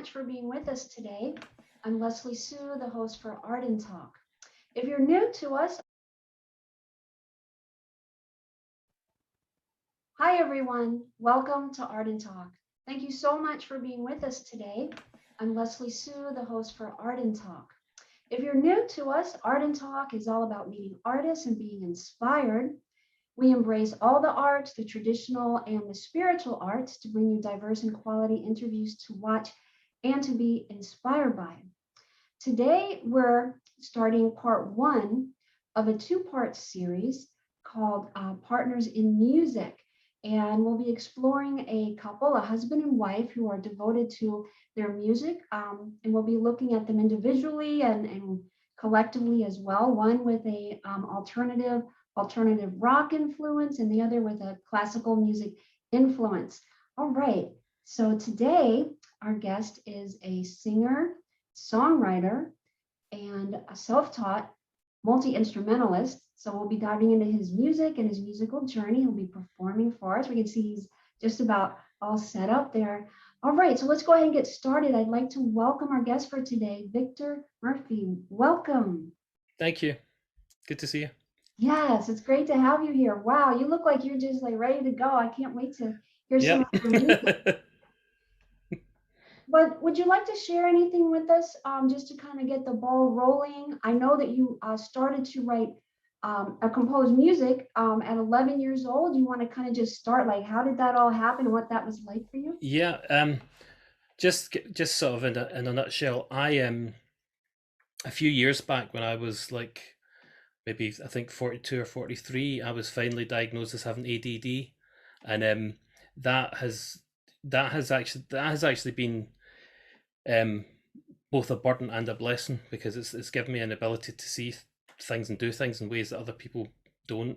much for being with us today. I'm Leslie Sue, the host for Art and Talk. If you're new to us, hi everyone, welcome to Art and Talk. Thank you so much for being with us today. I'm Leslie Sue, the host for Art and Talk. If you're new to us, Art and Talk is all about meeting artists and being inspired. We embrace all the arts, the traditional and the spiritual arts, to bring you diverse and quality interviews to watch and to be inspired by. Today, we're starting part one of a two-part series called Partners in Music. And we'll be exploring a couple, a husband and wife, who are devoted to their music. And we'll be looking at them individually and collectively as well. One with a alternative rock influence, and the other with a classical music influence. All right, so today our guest is a singer, songwriter, and a self-taught multi-instrumentalist. So we'll be diving into his music and his musical journey. He'll be performing for us. We can see he's just about all set up there. All right, so let's go ahead and get started. I'd like to welcome our guest for today, Victor Murphy. Welcome. Thank you. Good to see you. Yes, it's great to have you here. Wow, you look like you're just like ready to go. I can't wait to hear some of your music. But would you like to share anything with us, just to kind of get the ball rolling? I know that you started to write or compose music at 11 years old. You want to kind of just start, like, how did that all happen and what that was like for you? Yeah, just sort of in a nutshell, I a few years back when I was like maybe I think 42 or 43, I was finally diagnosed as having ADD, and that has actually been both a burden and a blessing, because it's given me an ability to see things and do things in ways that other people don't.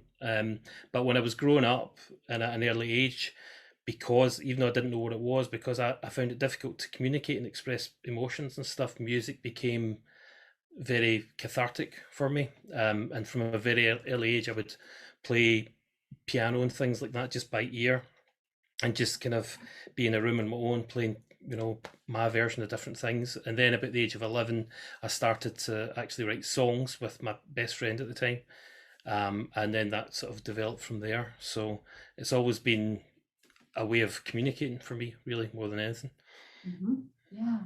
But when I was growing up and at an early age, because even though I didn't know what it was, because I found it difficult to communicate and express emotions and stuff, music became very cathartic for me. And from a very early age, I would play piano and things like that just by ear, and just kind of be in a room on my own playing, my version of different things. And then about the age of 11, I started to actually write songs with my best friend at the time. And then that sort of developed from there. So it's always been a way of communicating for me, really, more than anything. Yeah.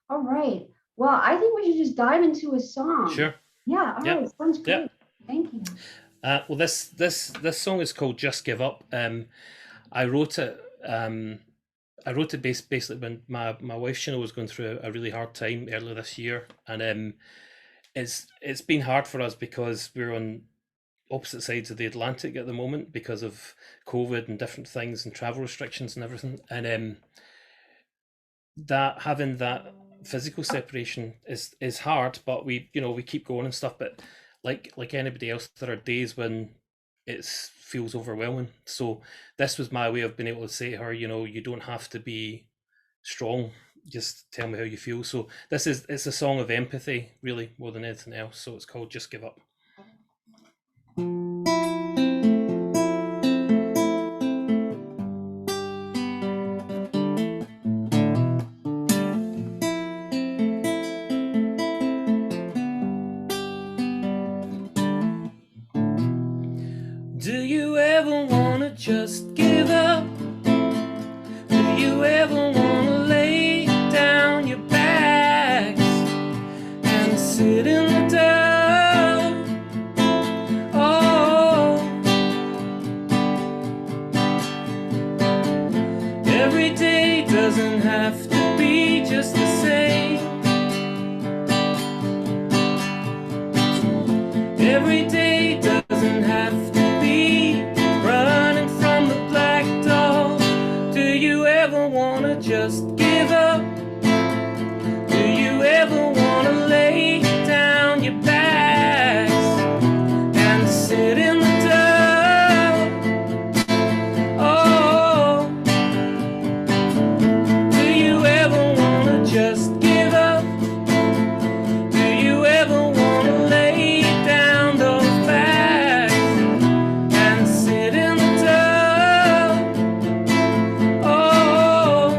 All right. Well, I think we should just dive into a song. Sure. Yeah. All right. Sounds great. Yep. Thank you. Well, this song is called "Just Give Up." I wrote it. Basically when my wife Chanel was going through a really hard time earlier this year, and it's been hard for us because we're on opposite sides of the Atlantic at the moment because of COVID and different things and travel restrictions and everything, and that having that physical separation is hard, but we keep going and stuff. But like anybody else, there are days when it feels overwhelming. So this was my way of being able to say to her, you don't have to be strong. Just tell me how you feel. So it's a song of empathy, really, more than anything else. So it's called "Just Give Up." Do you ever wanna just give up? Do you ever wanna lay down your bags and sit in the dark? Oh, every day doesn't have to be just the same. Every day doesn't have to running from the black doll. Do you ever wanna just give up? Do you ever wanna lay down your bags and sit in the dark? Oh, do you ever wanna just give up? Do you ever wanna lay down those bags and sit in the dark? Oh,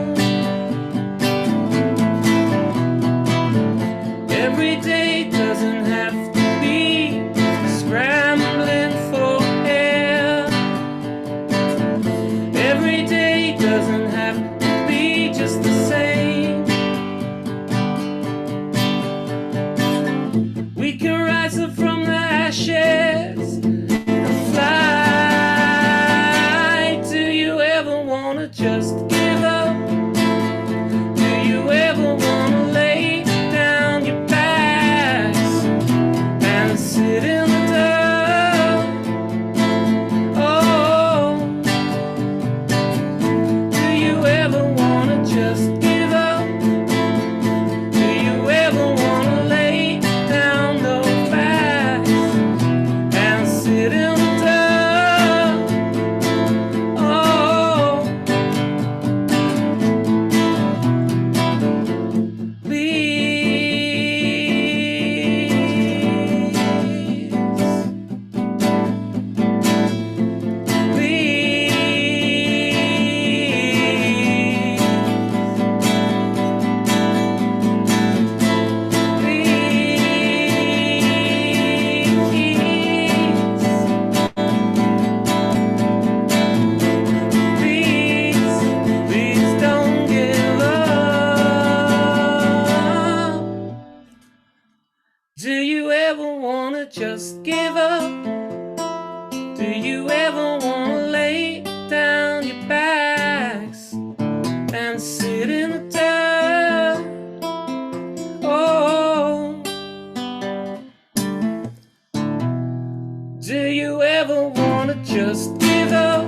just give up? Do you ever wanna lay down your backs and sit in the dirt? Oh, do you ever wanna just give up?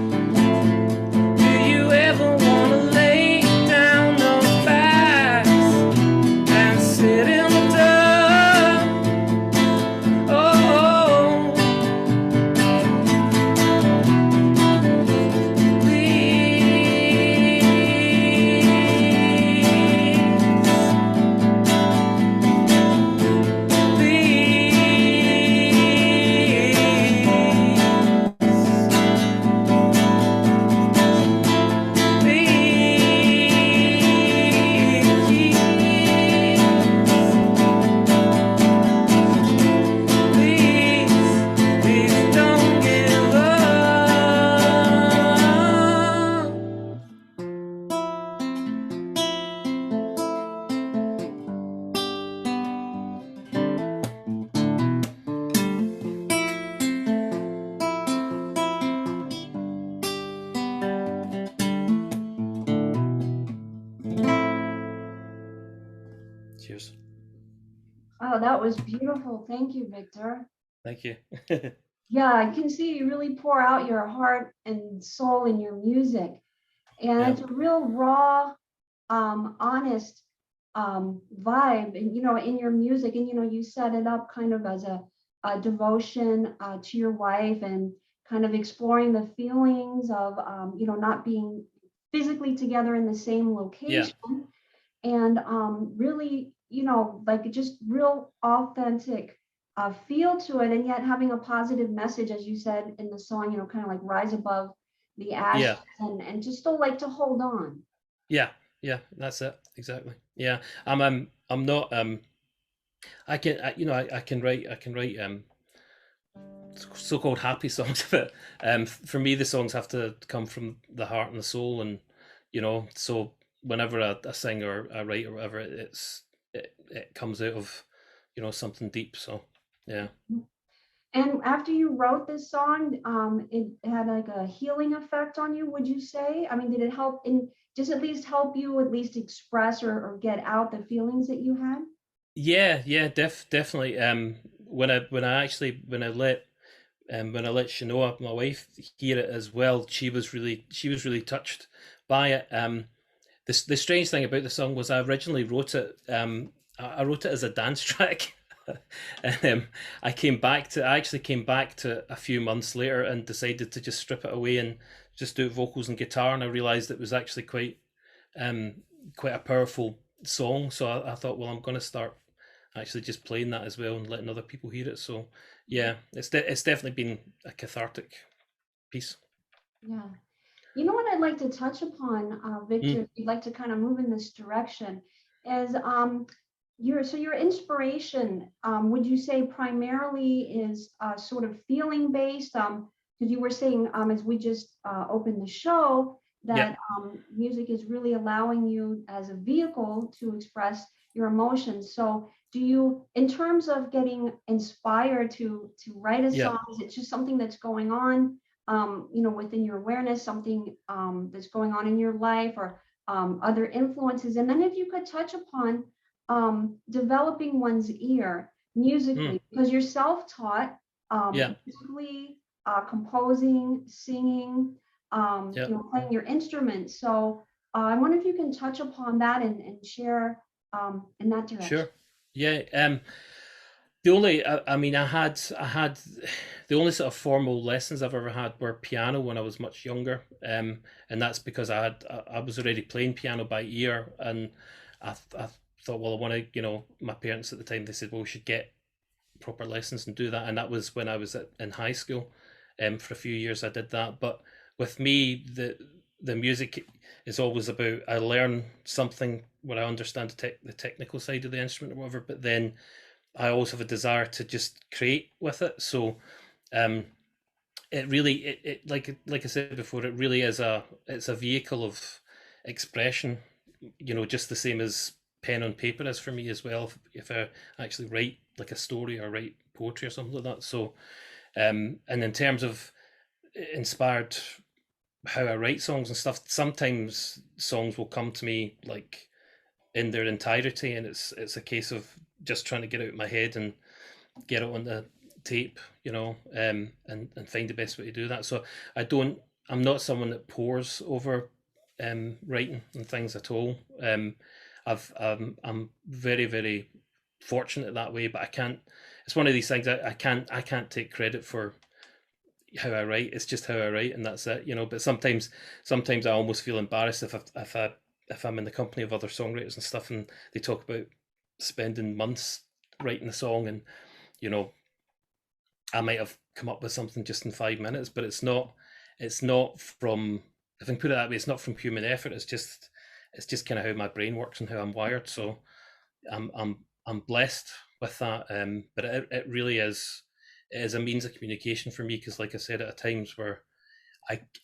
Do you ever wanna lay down those backs and sit in the dirt? Oh, please don't give up. Cheers. Oh, that was beautiful. Thank you, Victor. Thank you. Yeah, I can see you really pour out your heart and soul in your music. And Yeah. it's a real raw, honest vibe, and in your music. And you set it up kind of as a devotion to your wife, and kind of exploring the feelings of not being physically together in the same Yeah. location, and really, like just real authentic feel to it, and yet having a positive message, as you said in the song, kind of like rise above the ashes, Yeah. and just still like to hold on. Yeah. Yeah. That's it. Exactly. Yeah. I'm not I can write so-called happy songs, but for me the songs have to come from the heart and the soul, and so whenever I sing or I write or whatever, it comes out of something deep. So yeah. And after you wrote this song, it had like a healing effect on you, would you say? I mean, did it help in just at least help you at least express or get out the feelings that you had? Yeah, yeah, definitely. When I let Shanoa, my wife, hear it as well, she was really touched by it. The strange thing about the song was I originally wrote it. I wrote it as a dance track, and I actually came back to a few months later and decided to just strip it away and just do vocals and guitar. And I realized it was actually um, quite a powerful song. So I thought, well, I'm going to start actually just playing that as well and letting other people hear it. So yeah, it's definitely been a cathartic piece. Yeah. You know what I'd like to touch upon, Victor, Mm, if you'd like to kind of move in this direction, is your inspiration, would you say primarily is sort of feeling based? Because you were saying, as we just opened the show, yeah, that music is really allowing you as a vehicle to express your emotions. So do you, in terms of getting inspired to write a yeah, song, is it just something that's going on? Within your awareness, something that's going on in your life, or other influences. And then if you could touch upon developing one's ear mm, musically, because you're self-taught, yeah, musically, composing, singing, yeah. playing your instrument. So I wonder if you can touch upon that and share in that direction. Sure. Yeah. I mean, I had the only sort of formal lessons I've ever had were piano when I was much younger, and that's because I was already playing piano by ear, and I thought, well, I want to, my parents at the time, they said, well, we should get proper lessons and do that, and that was when I was in high school. For a few years I did that, but with me, the music is always about, I learn something where I understand the technical side of the instrument or whatever, but then I always have a desire to just create with it. So um, it really, like I said before, it really is it's a vehicle of expression. Just the same as pen on paper is for me as well. If I actually write like a story or write poetry or something like that. So, and in terms of inspired how I write songs and stuff, sometimes songs will come to me like in their entirety, and it's a case of just trying to get it out of my head and get it on the tape, and find the best way to do that. So I'm not someone that pores over writing and things at all. I'm very, very fortunate that way, but I can't. It's one of these things I can't take credit for how I write. It's just how I write, and that's it. But sometimes I almost feel embarrassed if I'm in the company of other songwriters and stuff, and they talk about spending months writing a song, and you know I might have come up with something just in 5 minutes, but it's not from, if I can put it that way, it's not from human effort. It's just kind of how my brain works and how I'm wired. So I'm blessed with that. But it really is, it is a means of communication for me, because like I said, at times where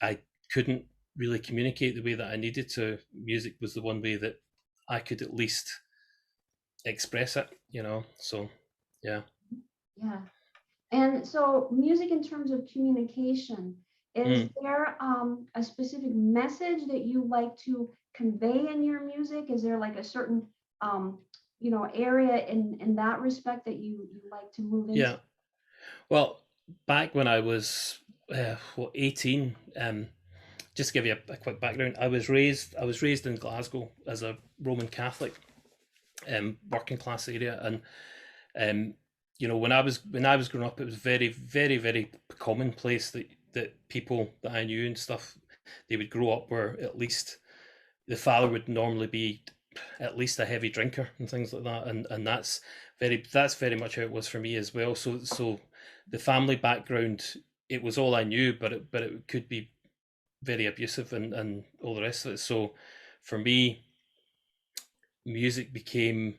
I couldn't really communicate the way that I needed to, music was the one way that I could at least express it, So yeah. Yeah. And so music in terms of communication, is Mm. there a specific message that you like to convey in your music? Is there like a certain area in that respect that you like to move into? Yeah. Well, back when I was 18, just to give you a quick background, I was raised in Glasgow as a Roman Catholic, working class area, and when I was growing up, it was very, very, very commonplace that people that I knew and stuff, they would grow up where at least the father would normally be at least a heavy drinker and things like that, and that's very much how it was for me as well. So the family background, it was all I knew, but it could be very abusive and all the rest of it. So for me, music became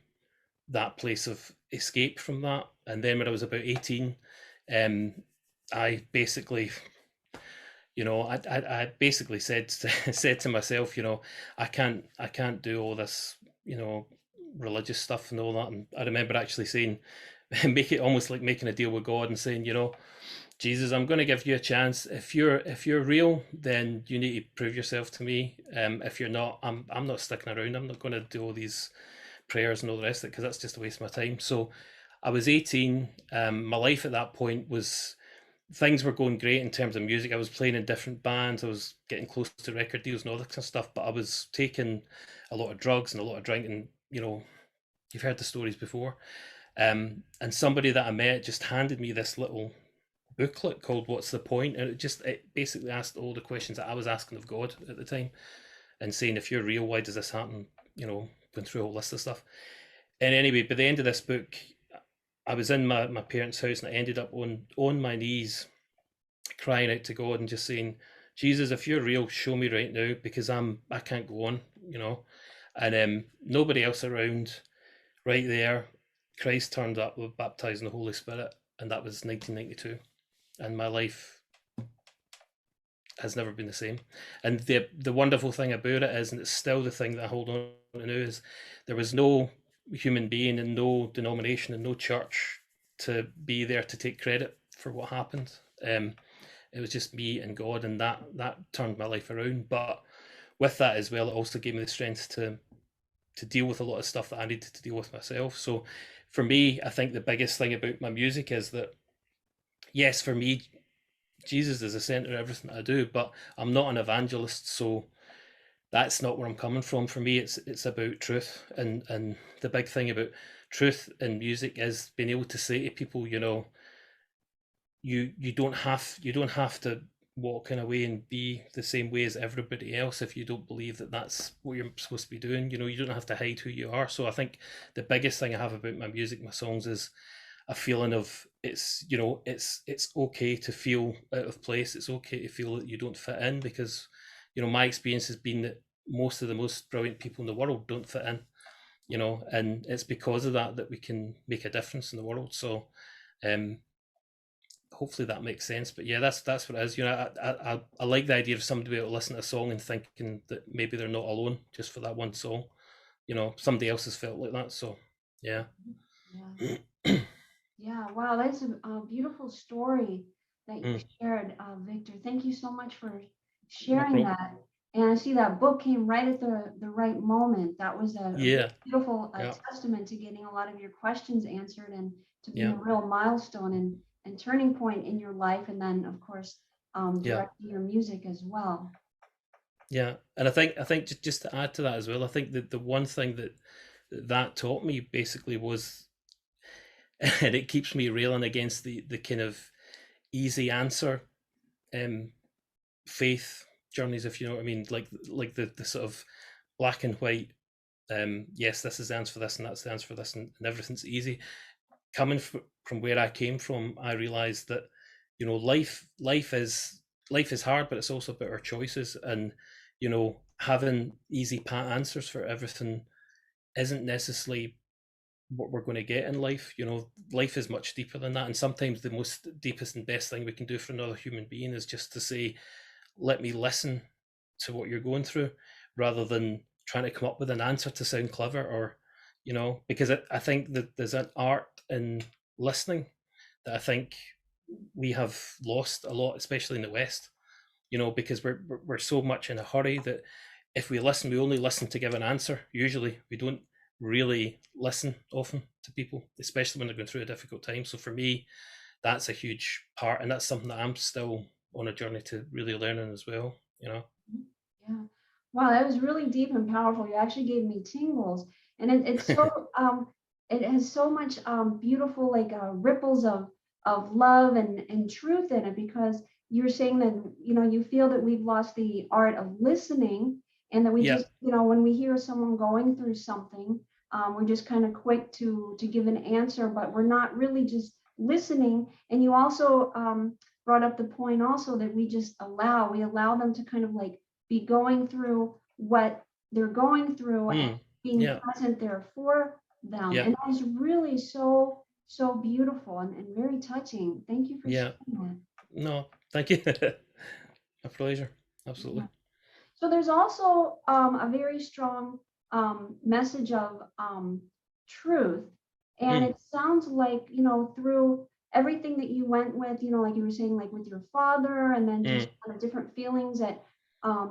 that place of escape from that. And then when I was about 18, um, I basically, I basically said said to myself, I can't do all this, religious stuff and all that. And I remember actually saying, make it almost like making a deal with God and saying, Jesus, I'm going to give you a chance. If you're real, then you need to prove yourself to me. If you're not, I'm not sticking around. I'm not going to do all these prayers and all the rest of it, because that's just a waste of my time. So I was 18. My life at that point was, things were going great in terms of music. I was playing in different bands. I was getting close to record deals and all that kind of stuff. But I was taking a lot of drugs and a lot of drinking. You've heard the stories before. And somebody that I met just handed me this little booklet called "What's the Point?" and it basically asked all the questions that I was asking of God at the time, and saying, if you're real, why does this happen? Going through a whole list of stuff. And anyway, by the end of this book, I was in my parents' house, and I ended up on my knees, crying out to God and just saying, Jesus, if you're real, show me right now, because I can't go on, And nobody else around. Right there, Christ turned up, with baptized in the Holy Spirit, and that was 1992. And my life has never been the same. And the wonderful thing about it is, and it's still the thing that I hold on to now, is there was no human being and no denomination and no church to be there to take credit for what happened. It was just me and God, and that turned my life around. But with that as well, it also gave me the strength to deal with a lot of stuff that I needed to deal with myself. So for me, I think the biggest thing about my music is that, yes, for me, Jesus is the center of everything I do, but I'm not an evangelist, so that's not where I'm coming from. For me, it's about truth, and the big thing about truth in music is being able to say to people, you don't have to walk in a way and be the same way as everybody else if you don't believe that that's what you're supposed to be doing. You don't have to hide who you are. So I think the biggest thing I have about my music, my songs, is a feeling of, it's okay to feel out of place. It's okay to feel that you don't fit in, because my experience has been that most of the most brilliant people in the world don't fit in, and it's because of that we can make a difference in the world. So hopefully that makes sense. But yeah, that's what it is. I like the idea of somebody able to listen to a song and thinking that maybe they're not alone just for that one song. somebody else has felt like that. So yeah. Yeah. Yeah, wow, that's a beautiful story that you Mm, shared, Victor. Thank you so much for no sharing problem. that. And I see that book came right at the right moment. That was a very Yeah. beautiful Yeah. testament to getting a lot of your questions answered and to being Yeah. a real milestone and turning point in your life. And then, of course, Yeah. directing your music as well. Yeah. And I think just to add to that as well, I think that the one thing that taught me basically was, and it keeps me railing against the kind of easy answer um faith journeys, if you know what I mean, like the sort of black and white, yes, this is the answer for this and that's the answer for this, and everything's easy. Coming from where I came from, I realized that life is hard, but it's also about our choices, and having easy pat answers for everything isn't necessarily what we're going to get in life. Life is much deeper than that, and sometimes the most deepest and best thing we can do for another human being is just to say, let me listen to what you're going through, rather than trying to come up with an answer to sound clever, or because I think that there's an art in listening that I think we have lost a lot, especially in the West. Because we're so much in a hurry that if we listen, we only listen to give an answer. Usually, we don't really listen often to people, especially when they're going through a difficult time. So for me, that's a huge part, and that's something that I'm still on a journey to really learning as well. Yeah. Wow, that was really deep and powerful. You actually gave me tingles. And it has so much beautiful like ripples of love and truth in it because you're saying that you feel that we've lost the art of listening and that we Yeah. just when we hear someone going through something we're just kind of quick to give an answer but we're not really just listening. And you also brought up the point also that we allow them to kind of like be going through what they're going through and Mm. being Yeah. present there for them. Yeah. And that was really so beautiful and very touching. Thank you for Yeah. sharing No, thank you. A pleasure. Absolutely. that. So there's also a very strong message of truth. And Mm. it sounds like, through everything that you went with, like you were saying, like with your father, and then just Mm. kind of different feelings that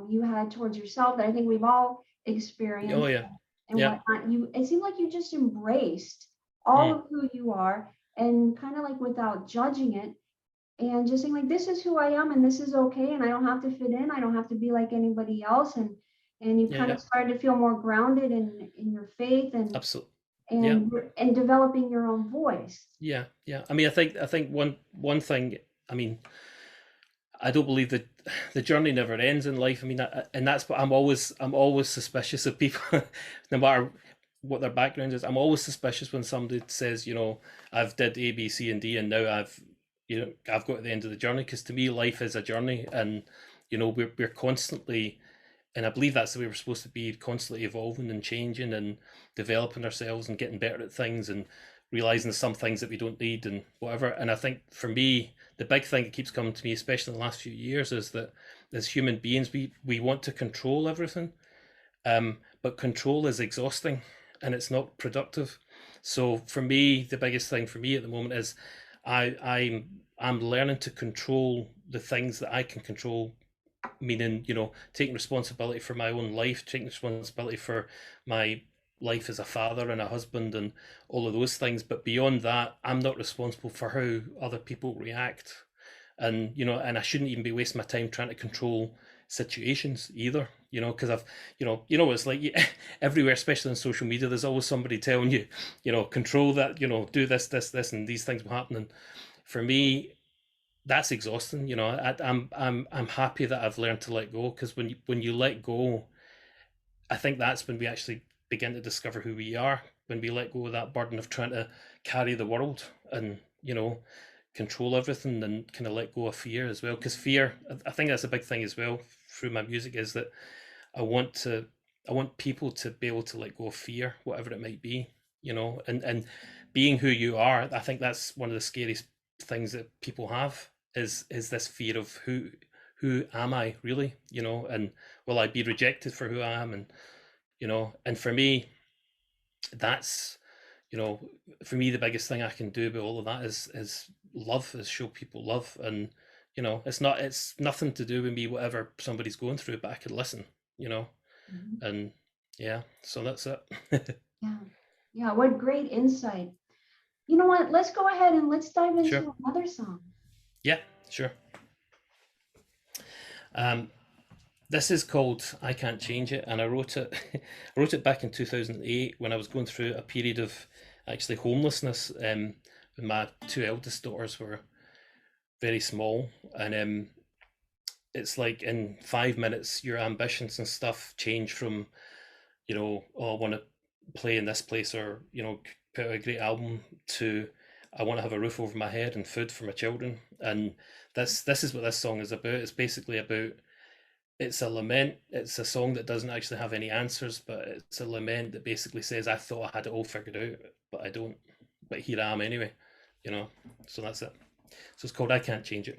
you had towards yourself that I think we've all Oh experienced yeah. and Yeah. whatnot. It seemed like you just embraced all Mm. of who you are and kind of like without judging it and just saying like this is who I am and this is okay and I don't have to fit in. I don't have to be like anybody else. And you kind Yeah. of started to feel more grounded in your faith Absolutely. Yeah. and developing your own voice. Yeah. Yeah. I mean, I think one thing. I mean, I don't believe that the journey never ends in life. I mean, and that's what I'm always suspicious of people, no matter what their background is. I'm always suspicious when somebody says, I've did A, B, C, and D, and now I've got to the end of the journey. Because to me, life is a journey, and we're constantly, and I believe that's the way we're supposed to be, constantly evolving and changing and developing ourselves and getting better at things and realizing some things that we don't need and whatever. And I think for me, the big thing that keeps coming to me, especially in the last few years, is that as human beings, we want to control everything, but control is exhausting and it's not productive. So for me, the biggest thing for me at the moment is I'm learning to control the things that I can control, meaning taking responsibility for my own life, taking responsibility for my life as a father and a husband and all of those things. But beyond that, I'm not responsible for how other people react, and and I shouldn't even be wasting my time trying to control situations either, because I've it's like everywhere, especially on social media, there's always somebody telling you, control that, do this and these things will happen. And for me, that's exhausting. I'm happy that I've learned to let go, because when you let go, I think that's when we actually begin to discover who we are. When we let go of that burden of trying to carry the world and control everything, and kind of let go of fear as well. Because fear, I think that's a big thing as well through my music, is that I want to I want people to be able to let go of fear, whatever it might be, and being who you are. I think that's one of the scariest things that people have, is this fear of who am I really, and will I be rejected for who I am, and and for me. that's, for me, the biggest thing I can do with all of that is love, is show people love. And it's nothing to do with me, whatever somebody's going through, but I can listen, Mhm. and yeah, so that's it. Yeah. Yeah. What great insight. You know what? Let's go ahead and let's dive Sure. into another song. Yeah, sure. um this is called I Can't Change It, and I wrote it I wrote it back in 2008 when I was going through a period of actually homelessness. When my two eldest daughters were very small, and it's like in 5 minutes your ambitions and stuff change from, oh, I want to play in this place, or put out a great album, to I want to have a roof over my head and food for my children. And this is what this song is about. It's basically about, it's a lament. It's a song that doesn't actually have any answers, but it's a lament that basically says, I thought I had it all figured out, but I don't. But here I am anyway, you know. So that's it. So it's called I Can't Change It.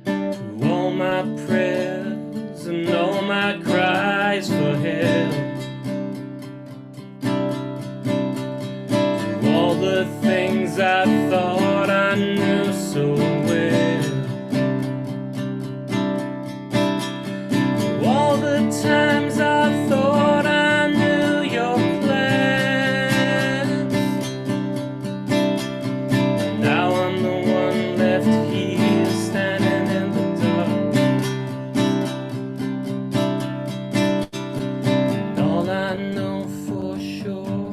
Through all my prayers and all my cries for help, through all the things I thought I knew so well, through all the times I thought I knew your plans, and now I'm the one left here standing in the dark. And all I know for sure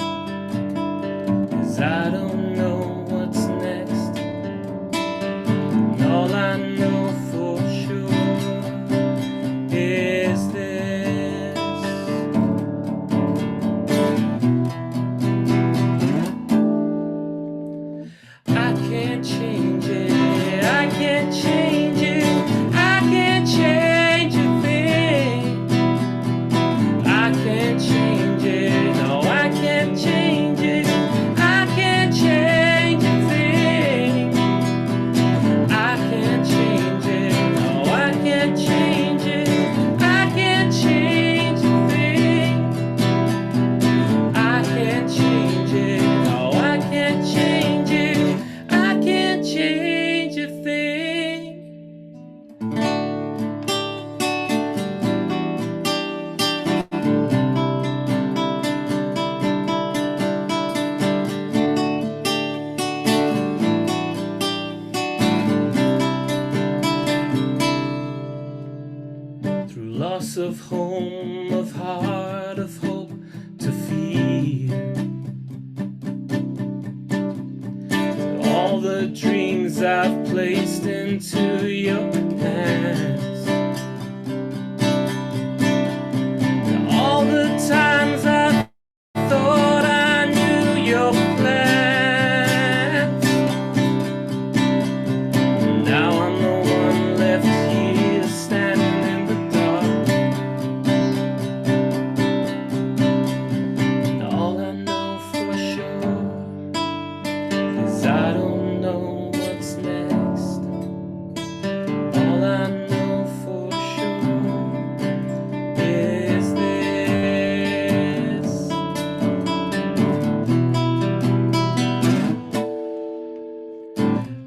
is I don't know what's next. And all I know for sure is this: I can't change it, I can't change it, I can't change a thing. I can't change it, no, I can't change it, I can't change a thing. I can't change it, no, I can't change it, I can't change a thing. I can't change it, no, I can't change it, I can't change a thing. Through loss of home, of heart, of hope to fear, all the dreams I've placed into your hands, all the times I thought I knew your plans. Now I'm the one left here standing in the dark. And all I know for sure is I don't know what's next. All I know for sure is this: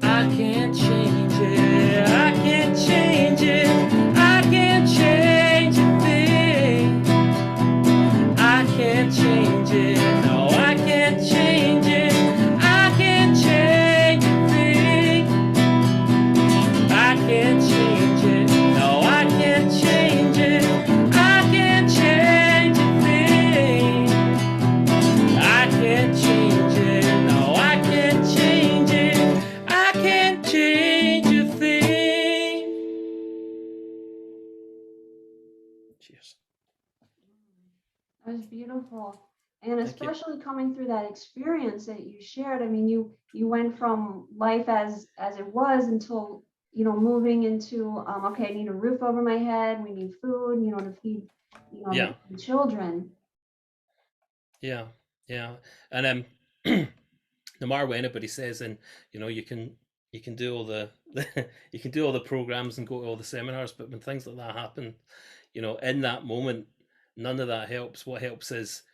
I can't change it, I can't change it, I can't change a thing. I can't change it, no, I can't change it, I can't change a thing. I can't change it, no, I can't change it, I can't change a thing. I can't change it, no, I can't change it, I can't change a thing. Cheers. That was beautiful. And Thank you. especially coming through that experience that you shared. I mean, you went from life as it was until, moving into, okay, I need a roof over my head, we need food, to feed, Yeah. the children. Yeah, yeah, and no matter what anybody says, and you can do all the you can do all the programs and go to all the seminars, but when things like that happen, in that moment, none of that helps. What helps is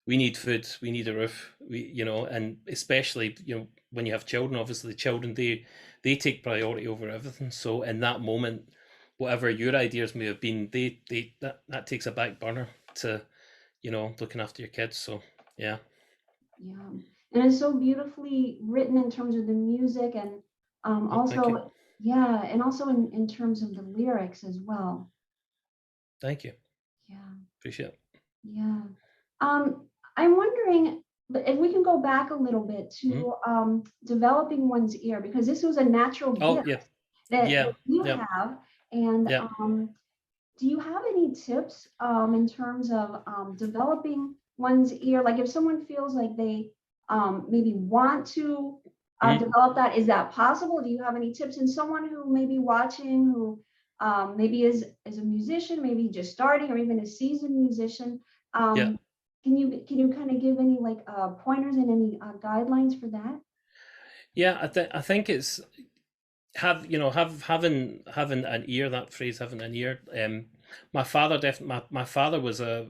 we need food, we need a roof, and especially when you have children, obviously children they take priority over everything. So in that moment, whatever your ideas may have been, they that takes a back burner to looking after your kids. So yeah. Yeah. And it's so beautifully written in terms of the music and Oh, thank you. also, yeah, and also in terms of the lyrics as well. Thank you. Yeah. Appreciate it. Yeah. I'm wondering, but if we can go back a little bit Mhm. to developing one's ear, because this was a natural Oh gift yeah. that Yeah. you Yeah. have. And Yeah. do you have any tips in terms of developing one's ear? Like if someone feels like they maybe want to Mhm. develop that, is that possible? Do you have any tips? And someone who may be watching who maybe is a musician, maybe just starting, or even a seasoned musician, Yeah. um, can you kind of give any like pointers and any guidelines for that? Yeah. I think it's having an ear, that phrase, having an ear. My father definitely my father was a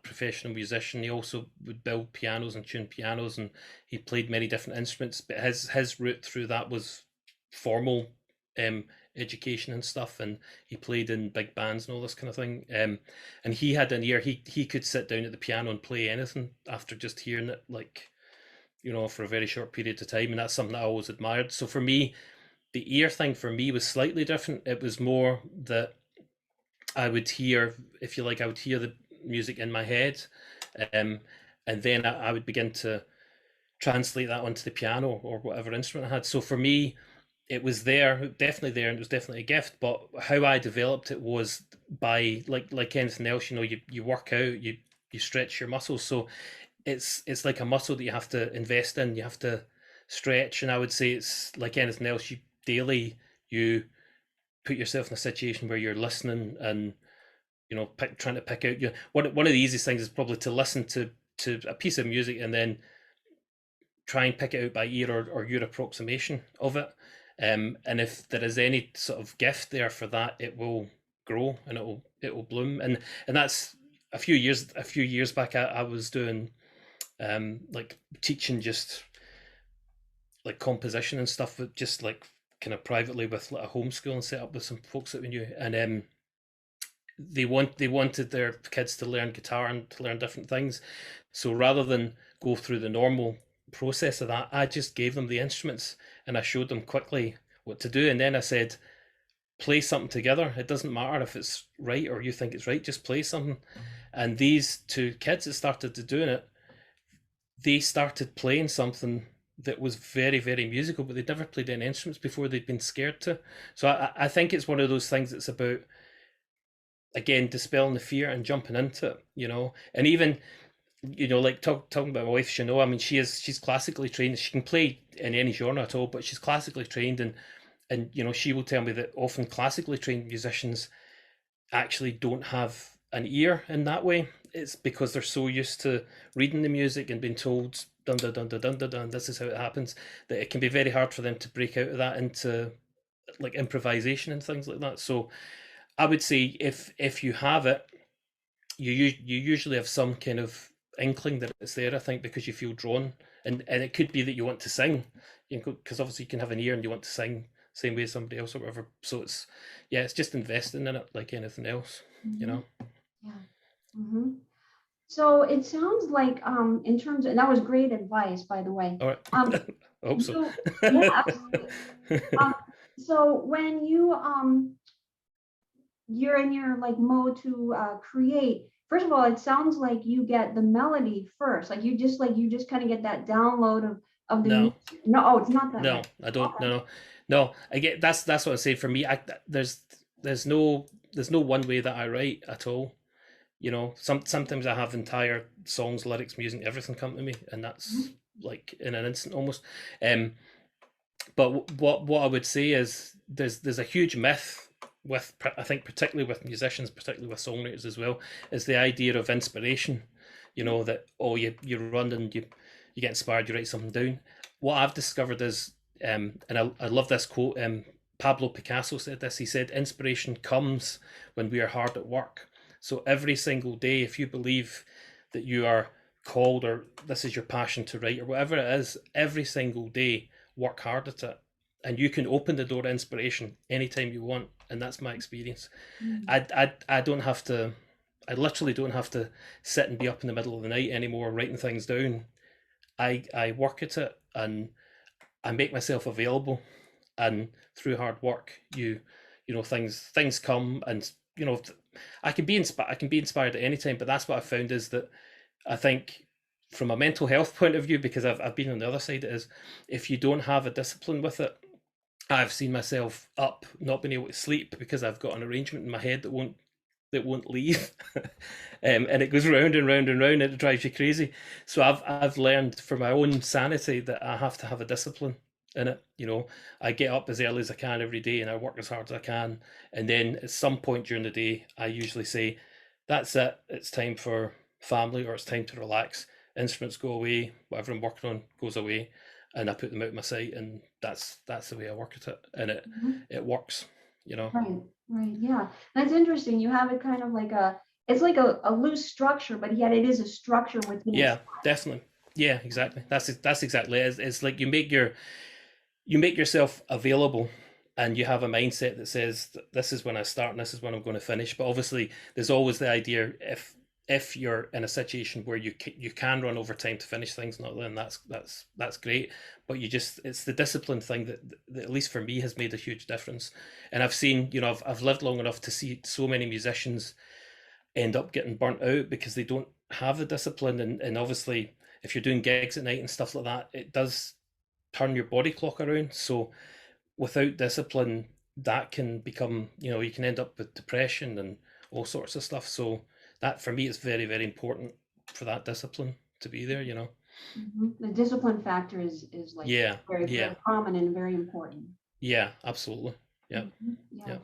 professional musician. He also would build pianos and tune pianos, and he played many different instruments, but his route through that was formal um education and stuff, and he played in big bands and all this kind of thing. And he had an ear. He could sit down at the piano and play anything after just hearing it, like, for a very short period of time, and that's something that I always admired. So for me, the ear thing for me was slightly different. It was more that I would hear, if you like, I would hear the music in my head, um, and then I would begin to translate that onto the piano or whatever instrument I had. So for me, it was there, definitely there, and it was definitely a gift. But how I developed it was by, like anything else, you work out, you stretch your muscles. So it's like a muscle that you have to invest in. You have to stretch, and I would say it's like anything else. You daily you put yourself in a situation where you're listening and trying to pick out. One of the easiest things is probably to listen to a piece of music and then try and pick it out by ear or your approximation of it. And if there is any sort of gift there for that, it will grow and it will bloom. And that's a few years back. I was doing like teaching just like composition and stuff, but just like kind of privately with like a homeschool and set up with some folks that we knew, and they wanted their kids to learn guitar and to learn different things. So rather than go through the normal process of that, I just gave them the instruments and I showed them quickly what to do, and then I said, play something together. It doesn't matter if it's right or you think it's right, just play something. And these two kids that started to doing it, they started playing something that was very, very musical, but they'd never played any instruments before. They'd been scared to. So I think it's one of those things that's about, again, dispelling the fear and jumping into it. And even, like talking about my wife, I mean, she's classically trained. She can play in any genre at all, but she's classically trained, and she will tell me that often classically trained musicians actually don't have an ear in that way. It's because they're so used to reading the music and being told dun dun dun dun dun dun dun, this is how it happens, that it can be very hard for them to break out of that into like improvisation and things like that. So I would say if you have it, you usually have some kind of inkling that it's there. I think because you feel drawn, and it could be that you want to sing, because obviously you can have an ear and you want to sing same way as somebody else or whatever. So it's just investing in it like anything else, you Hmm. know. Yeah. Hmm. So it sounds like in terms of, and that was great advice, by the way. All right, Um, I hope so. yeah, absolutely. Um, so when you're in your like mode to create, first of all, it sounds like you get the melody first. Like you just kind of get that download of the No, music. No, oh, it's not that way. no, I don't. No, no, no. I get that's what I say. For me, there's no one way that I write at all. Sometimes I have entire songs, lyrics, music, everything come to me, and that's Mhm. like in an instant almost. Um, but what I would say is there's a huge myth with, I think, particularly with musicians, particularly with songwriters as well, is the idea of inspiration. you know, that oh you run and you get inspired, you write something down. What I've discovered is, and I love this quote. Pablo Picasso said this. He said, "Inspiration comes when we are hard at work." So every single day, if you believe that you are called or this is your passion to write or whatever it is, every single day work hard at it, and you can open the door to inspiration anytime you want. And that's my experience. Mm. I don't have to. I literally don't have to sit and be up in the middle of the night anymore writing things down. I work at it and I make myself available, and through hard work, you know things come, and you know I can be inspired. I can be inspired at any time, but that's what I found is that I think from a mental health point of view, because I've been on the other side, is if you don't have a discipline with it, I've seen myself up not being able to sleep because I've got an arrangement in my head that won't leave, and it goes round and round and round, and it drives you crazy. So I've learned for my own sanity that I have to have a discipline in it. You know, I get up as early as I can every day, and I work as hard as I can, and then at some point during the day, I usually say, "That's it. It's time for family, or it's time to relax." Instruments go away, whatever I'm working on goes away, and I put them out of my sight, and that's the way I work at it, and Mhm. it works. You know. Right, right, yeah. That's interesting. You have it kind of like it's like a loose structure, but yet it is a structure within Yeah, itself. definitely. Yeah, exactly. That's exactly it. It's like you make yourself available, and you have a mindset that says this is when I start and this is when I'm going to finish. But obviously, there's always the idea if you're in a situation where you can run over time to finish things, not then that's great. But you just it's the discipline thing that at least for me has made a huge difference. And I've seen, you know, I've lived long enough to see so many musicians end up getting burnt out because they don't have the discipline, and obviously if you're doing gigs at night and stuff like that, it does turn your body clock around. So without discipline, that can become, you know, you can end up with depression and all sorts of stuff. So that for me is very, very important for that discipline to be there, you know. The discipline factor is like Yeah, very, yeah, very prominent and very important. yeah, absolutely. Yeah, Yeah. yeah,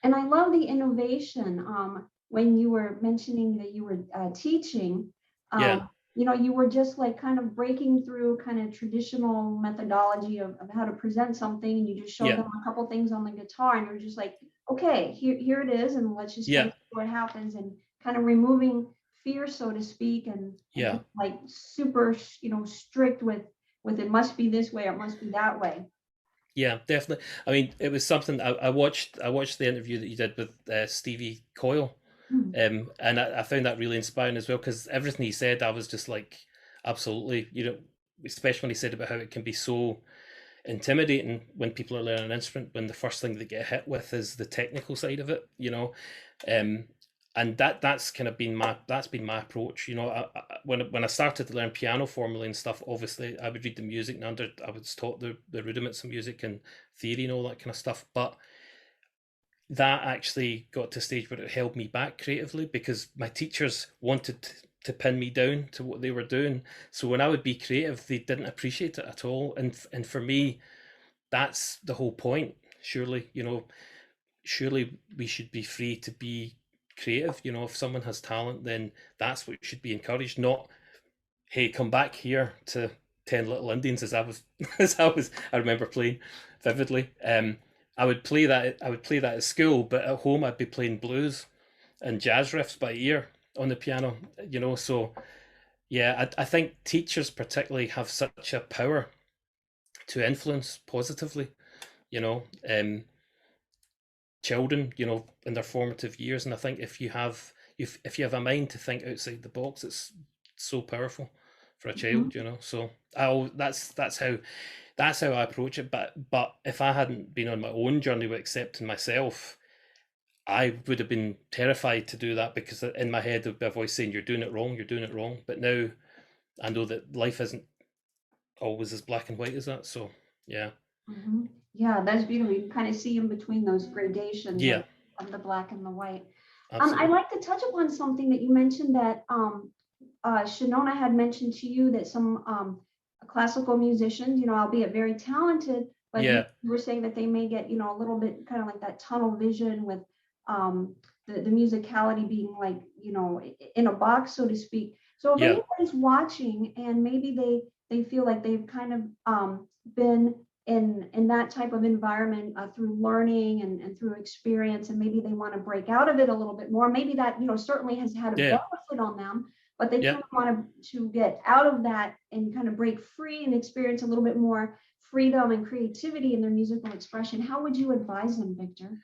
And I love the innovation. When you were mentioning that you were teaching, yeah, you were just like kind of breaking through kind of traditional methodology of how to present something, and you just showed yeah, them a couple things on the guitar, and you're just like, okay, here it is, and let's just kind yeah, of see what happens, and kind of removing fear, so to speak, and yeah. just like super, strict with it must be this way, it must be that way. Yeah, definitely. I mean, it was something I watched the interview that you did with Stevie Coyle, Hmm. and I found that really inspiring as well because everything he said, I was just like, absolutely, you know, especially when he said about how it can be so intimidating when people are learning an instrument when the first thing they get hit with is the technical side of it, you know. um and that's kind of been my approach, you know. When I started to learn piano formally and stuff, obviously I would read the music and I was taught the rudiments of music and theory and all that kind of stuff, but that actually got to a stage where it held me back creatively because my teachers wanted to pin me down to what they were doing. So when I would be creative, they didn't appreciate it at all. And for me, that's the whole point. Surely, you know, surely we should be free to be creative. You know, if someone has talent, then that's what should be encouraged. Not, hey, come back here to 10 Little Indians as I was I remember playing vividly. I would play that at school, but at home I'd be playing blues and jazz riffs by ear on the piano, you know. So yeah, I think teachers particularly have such a power to influence positively, you know, children, you know, in their formative years. And I think if you have a mind to think outside the box, it's so powerful for a Mhm. child, you know. So that's how I approach it. But if I hadn't been on my own journey with accepting myself, I would have been terrified to do that because in my head there'd be a voice saying, "You're doing it wrong, you're doing it wrong." But now I know that life isn't always as black and white as that. So yeah. Yeah, that's beautiful. You can kind of see in between those gradations Yeah, of the black and the white. I'd absolutely. like to touch upon something that you mentioned that Shanona had mentioned to you that some classical musicians, albeit very talented, but Yeah, you were saying that they may get, a little bit kind of like that tunnel vision with um, the musicality being like, in a box, so to speak. So if Yeah. anybody's watching and maybe they feel like they've kind of been in that type of environment through learning and through experience, and maybe they want to break out of it a little bit more, maybe that, you know, certainly has had a Yeah. benefit on them, but they Yeah. kind of want to get out of that and kind of break free and experience a little bit more freedom and creativity in their musical expression. How would you advise them, Victor?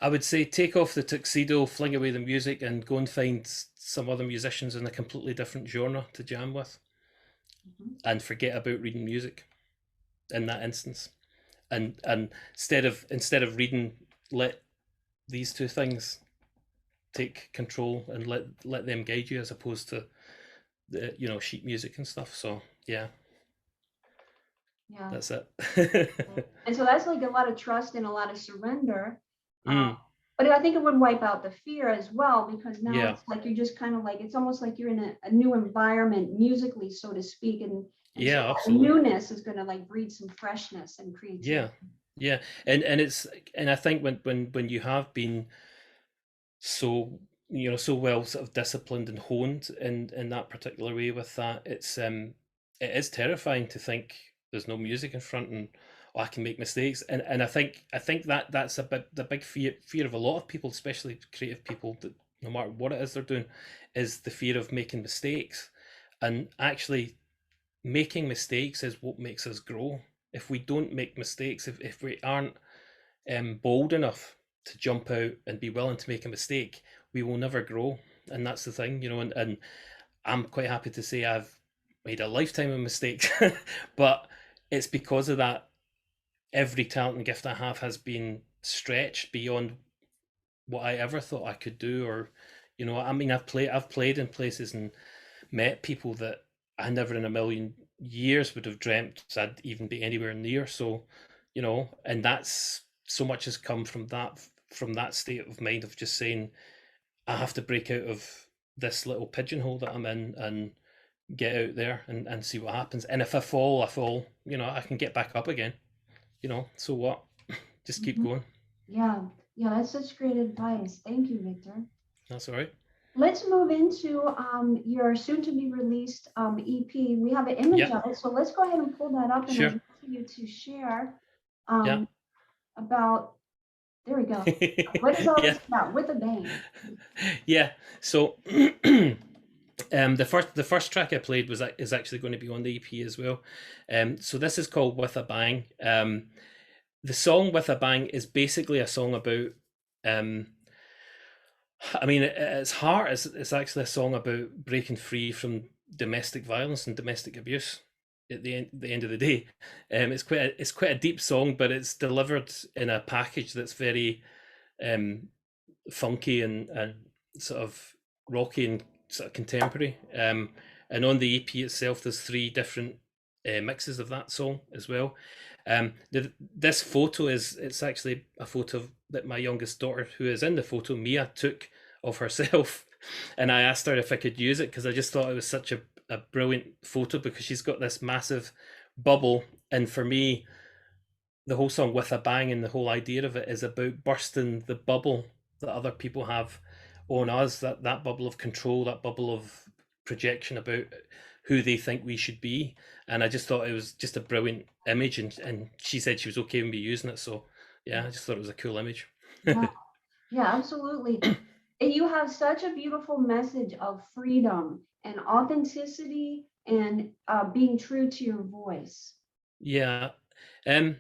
I would say take off the tuxedo, fling away the music, and go and find some other musicians in a completely different genre to jam with, Mhm. and forget about reading music in that instance. And instead of reading, let these two things take control and let them guide you, as opposed to the sheet music and stuff. So yeah, Yeah. that's it. And so that's like a lot of trust and a lot of surrender. Uh, Mm, but I think it would wipe out the fear as well, because now yeah, it's like you're just kind of like, it's almost like you're in a new environment musically, so to speak. And so yeah, that absolutely. newness is going to like breed some freshness and creativity. Yeah, yeah, and I think when you have been so so well sort of disciplined and honed in that particular way with that, it is terrifying to think there's no music in front, and oh, I can make mistakes. And I think that that's a bit the big fear of a lot of people, especially creative people, that no matter what it is they're doing, is the fear of making mistakes. And actually, making mistakes is what makes us grow. If we don't make mistakes, if we aren't bold enough to jump out and be willing to make a mistake, we will never grow. And that's the thing, and I'm quite happy to say I've made a lifetime of mistakes, but it's because of that. Every talent and gift I have has been stretched beyond what I ever thought I could do. Or, I mean, I've played in places and met people that I never in a million years would have dreamt I'd even be anywhere near. So, and that's so much has come from that state of mind of just saying I have to break out of this little pigeonhole that I'm in and get out there and see what happens. And if I fall, I fall. I can get back up again. So what? Just keep Mhm. going. Yeah, yeah, that's such great advice. Thank you, Victor. That's all right. Let's move into your soon to be released EP. We have an image Yeah, of it, so let's go ahead and pull that up, and I'd sure. love for you to share Yeah. um, about, there we go. What is all Yeah. this about? With a bang. Yeah. So the first track I played is actually going to be on the EP as well. So this is called With a Bang. The song With a Bang is basically a song about um I mean, at its heart, it's actually a song about breaking free from domestic violence and domestic abuse. At the end of the day, it's quite a deep song, but it's delivered in a package that's very um, funky and sort of rocky and sort of contemporary. And on the EP itself, there's three different mixes of that song as well. This photo it's actually a photo that my youngest daughter, who is in the photo, Mia, took of herself, and I asked her if I could use it because I just thought it was such a brilliant photo, because she's got this massive bubble, and for me, the whole song With a Bang and the whole idea of it is about bursting the bubble that other people have on us, that bubble of control, that bubble of projection about who they think we should be. And I just thought it was just a brilliant image, and she said she was okay with me using it. So yeah, I just thought it was a cool image. Yeah, yeah, absolutely. And you have such a beautiful message of freedom and authenticity and being true to your voice. Yeah. Um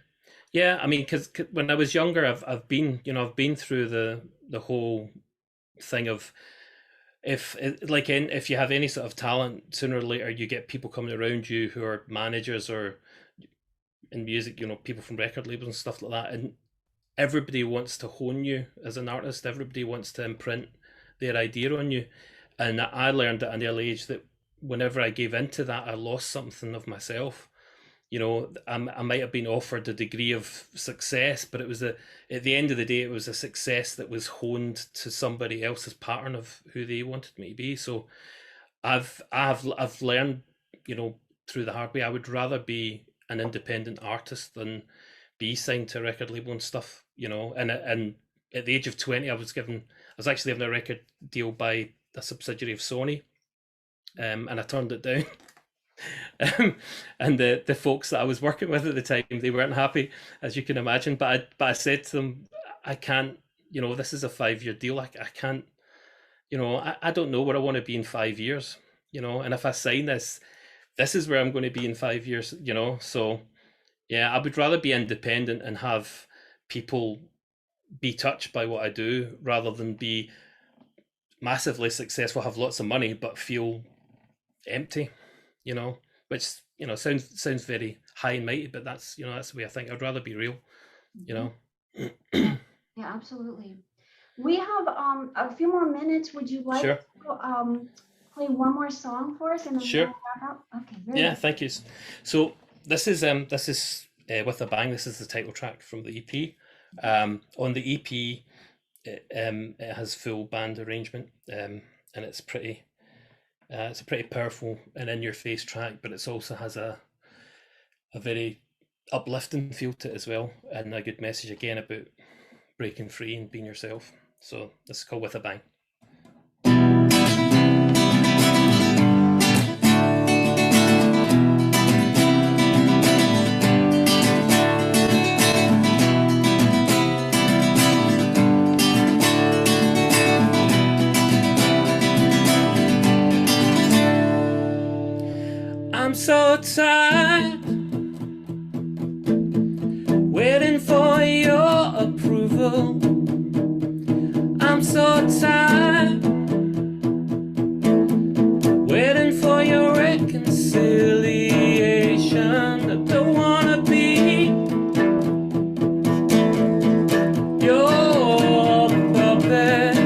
yeah, I mean, because when I was younger, I've been through the whole thing of, if you have any sort of talent, sooner or later you get people coming around you who are managers, or in music, people from record labels and stuff like that, and everybody wants to hone you as an artist. Everybody wants to imprint their idea on you, and I learned at an early age that whenever I gave into that, I lost something of myself. I might have been offered a degree of success, but at the end of the day, it was a success that was honed to somebody else's pattern of who they wanted me to be. So I've learned, through the hard way, I would rather be an independent artist than be signed to a record label and stuff. And at the age of 20, I was actually given a record deal by a subsidiary of Sony, and I turned it down. And the folks that I was working with at the time, they weren't happy, as you can imagine. But I said to them, I can't. This is a 5-year deal. I can't. I don't know where I want to be in 5 years. And if I sign this is where I'm going to be in 5 years. So yeah, I would rather be independent and have people be touched by what I do rather than be massively successful, have lots of money, but feel empty. Which sounds very high and mighty, but that's that's the way I think. I'd rather be real. Yeah, absolutely. We have a few more minutes. Would you like Sure. to play one more song for us and then Sure. we'll wrap up? Okay, very Yeah, good. thank you. So this is With a Bang. This is the title track from the EP. On the EP, it has full band arrangement, and it's a pretty powerful and in your face track, but it also has a very uplifting feel to it as well, and a good message again about breaking free and being yourself. So this is called With a Bang. I'm so tired, waiting for your approval. I'm so tired, waiting for your reconciliation. I don't wanna be your puppet.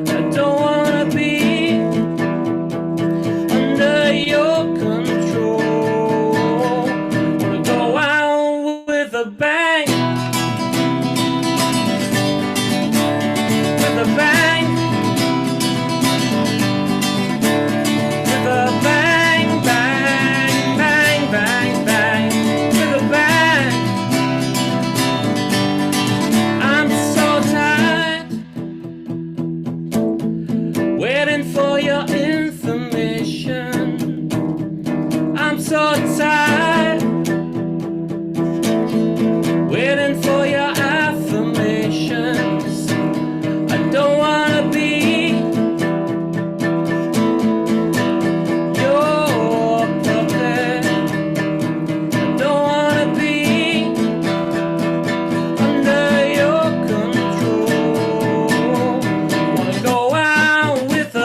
I don't wanna be under your control. Wanna go out with a bang, with a bang, with a bang, bang, bang, bang, bang, with a bang. I'm so tired, waiting for your information. I'm so tired, waiting for your affirmations. I don't wanna be your puppet. I don't wanna be under your control. Wanna go out with a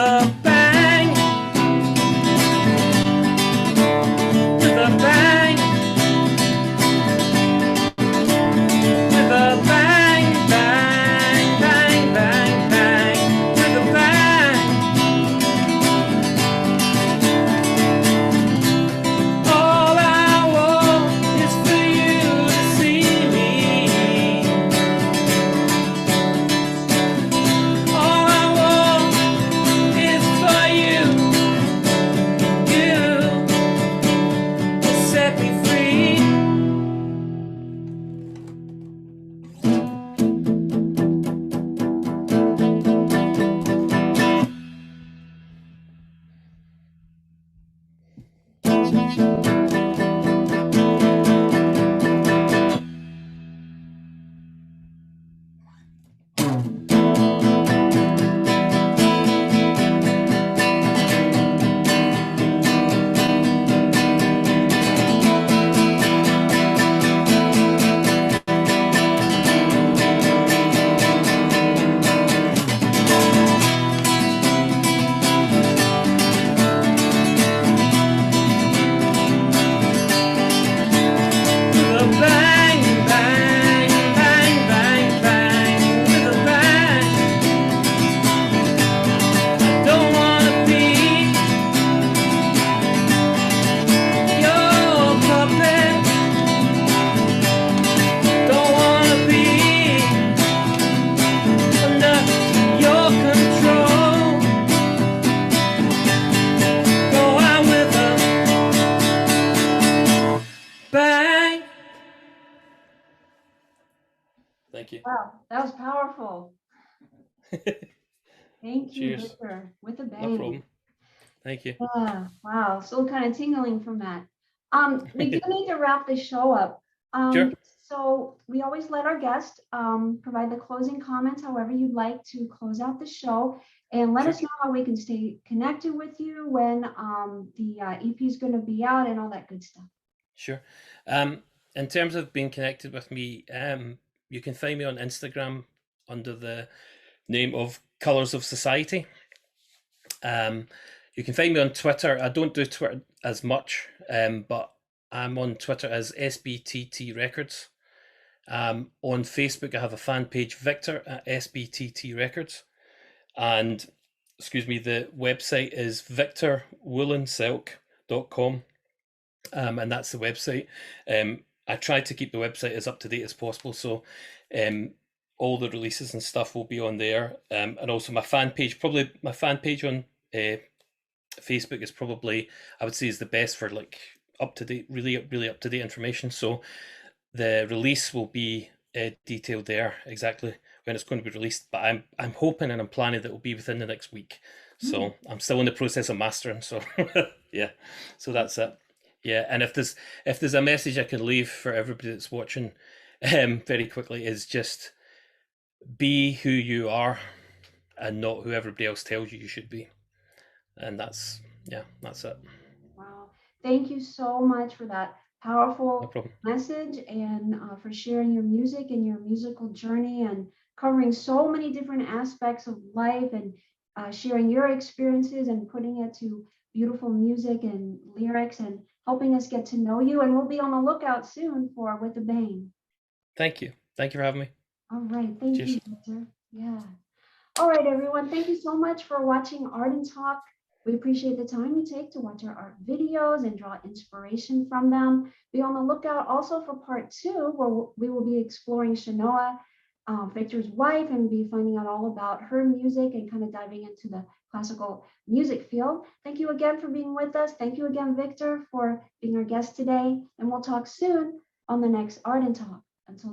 bang, with a bang, with a bang, bang, bang, bang, bang, with a bang. All I want is for you to see me. All I want is for you to set me free. With a bang, bang, bang, bang, bang, with a bang. I don't wanna be your puppet. Don't wanna be under your control. Go out with a bang. Thank you. Wow, that was powerful. Thank you, Cheers. Victor. With a No bang. problem. Thank you. Yeah, wow, still kind of tingling from that. We do need to wrap the show up. Sure. So we always let our guests provide the closing comments, however you'd like to close out the show, and let Sure. us know how we can stay connected with you when the EP is going to be out and all that good stuff. Sure. In terms of being connected with me, you can find me on Instagram under the name of Colors of Society. You can find me on Twitter. I don't do Twitter as much, but I'm on Twitter as SBTT Records. On Facebook, I have a fan page, Victor at SBTT Records. And, excuse me, the website is victorwoolensilk.com. And that's the website. I try to keep the website as up to date as possible, so all the releases and stuff will be on there. And also my fan page, probably my fan page on Facebook is probably, I would say, is the best for like up to date, really up to date information. So the release will be detailed there exactly when it's going to be released. But I'm hoping and I'm planning that it will be within the next week. So I'm still in the process of mastering. So yeah, so that's it. Yeah, and if there's a message I can leave for everybody that's watching, very quickly, is just be who you are and not who everybody else tells you you should be. And that's it. Wow. Thank you so much for that No powerful problem. message and for sharing your music and your musical journey and covering so many different aspects of life and sharing your experiences and putting it to beautiful music and lyrics and helping us get to know you. And we'll be on the lookout soon for With a Bang. Thank you. Thank you for having me. All right. Thank Cheers. you, Victor. Yeah. All right, everyone. Thank you so much for watching Art and Talk. We appreciate the time you take to watch our art videos and draw inspiration from them. Be on the lookout also for part 2, where we will be exploring Shanoa, Victor's wife, and be finding out all about her music and kind of diving into the classical music field. Thank you again for being with us. Thank you again, Victor, for being our guest today. And we'll talk soon on the next Art and Talk. Until